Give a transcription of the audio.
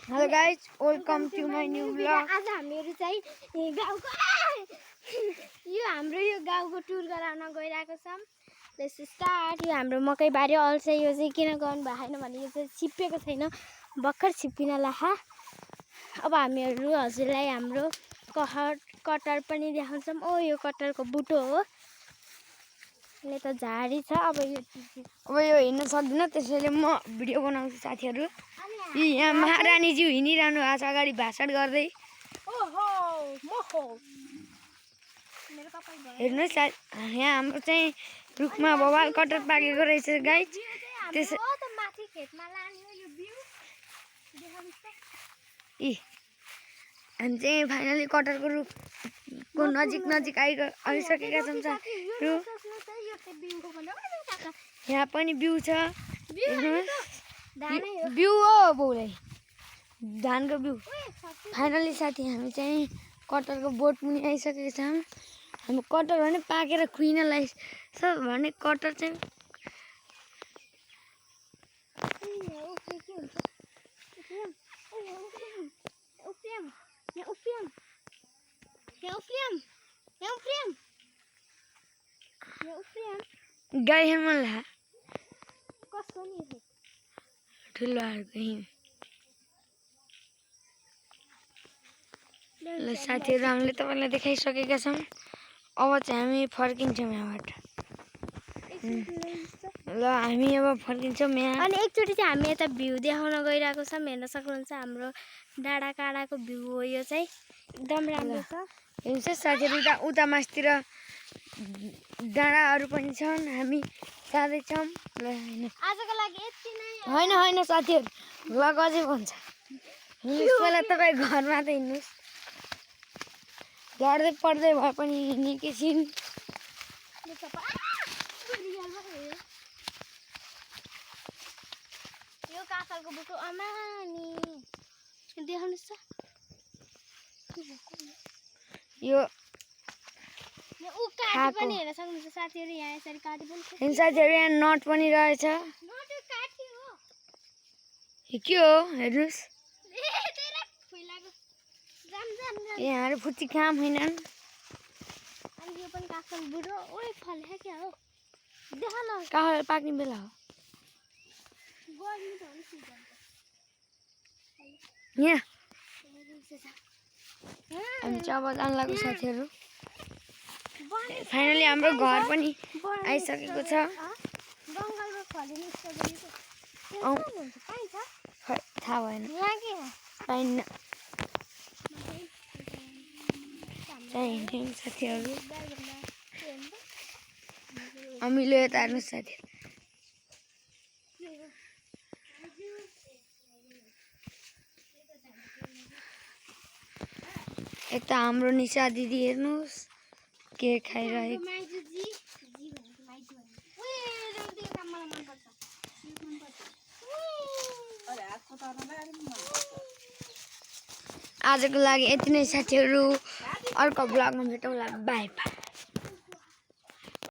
Hello guys, welcome to my new blog. आज हामीहरू चाहिँ गाउँको यो गाउँको टुर गराउन गइरहेको छौँ। Let's start. यो हाम्रो मकै बारी अल्छ। यो चाहिँ किन गर्नु भएको छैन भने यो चाहिँ छिप्पिएको छैन, भर्खर छिप्पिन लाखा। अब हामीहरू हजुरलाई हाम्रो कटर पनि देखाउँछौँ। ओ यो कटरको बुटो हो, यसले त झाडी छ। अब यो हिँड्न सक्दिनँ, त्यसैले म भिडियो बनाउँछु साथीहरू। यहाँ महारानीज्यू हिँडिरहनु भएको छ अगाडि भाषण गर्दै। हेर्नुहोस्, यहाँ हाम्रो चाहिँ रुखमा बवाल कटर पाकेको रहेछ गाइज। त्यसै हामी चाहिँ फाइनली कटरको रुखको नजिक आइसकेका छौँ साथीहरू। यहाँ पनि बिउ छ, बिउ हो बाउलाई, धानको बिउ। फाइनली साथी हामी चाहिँ कटरको बोट पनि आइसकेको छौँ। हाम्रो कटर भने पाकेर खुइन लाग्छ भने कटर चाहिँ गाई हेर्मला ठुलोहरूको ल साथीहरू, हामीले तपाईँलाई देखाइसकेका छौँ। अब चाहिँ हामी फर्किन्छौँ यहाँबाट। ल हामी अब फर्किन्छौँ यहाँ। अनि एकचोटि चाहिँ हामी यता भ्यू देखाउन गइरहेको छौँ। हेर्न सक्नुहुन्छ हाम्रो डाँडा काँडाको भ्यू हो। यो चाहिँ एकदम राम्रो छ। हेर्नुहोस् साथीहरू, उता मासतिर डाँडाहरू पनि छन्। हामी जाँदैछौँ। ल आजको लागि यति नै। होइन साथीहरू, भ्लग अझै भन्छ। हिँड्नुहोस्, पहिला तपाईँ घरमा त हिँड्नुहोस्। लड्दै पढ्दै भए पनि हिँडेकै छिन्। यो काँचलको बुटो अमानी देखाउनुहोस् त। यो काटी पनि हेर्न सक्नुहुन्छ साथीहरू। यहाँ यसरी काटी पनि साथीहरू, यहाँ नट पनि रहेछ। यो के हो हेर्नुहोस्। यहाँहरू फुच्ची काम होइनन्। अनि यो पनि काँचल बुटो। ओइ फल्यो क्या हो, देखा न। काँचल पाक्ने बेला हो यहाँ। हामी चाहिँ अब जान लाग्यो साथीहरू। फाइनली हाम्रो घर पनि आइसकेको छ। थाहा भएन, पाइन्न साथीहरू। हामीले यता हेर्नुहोस् साथीहरू, यता हाम्रो निशा दिदी हेर्नुहोस् के खाइरहेको। आजको लागि यति नै साथीहरू। अर्को ब्लगमा भेटौँला। By by.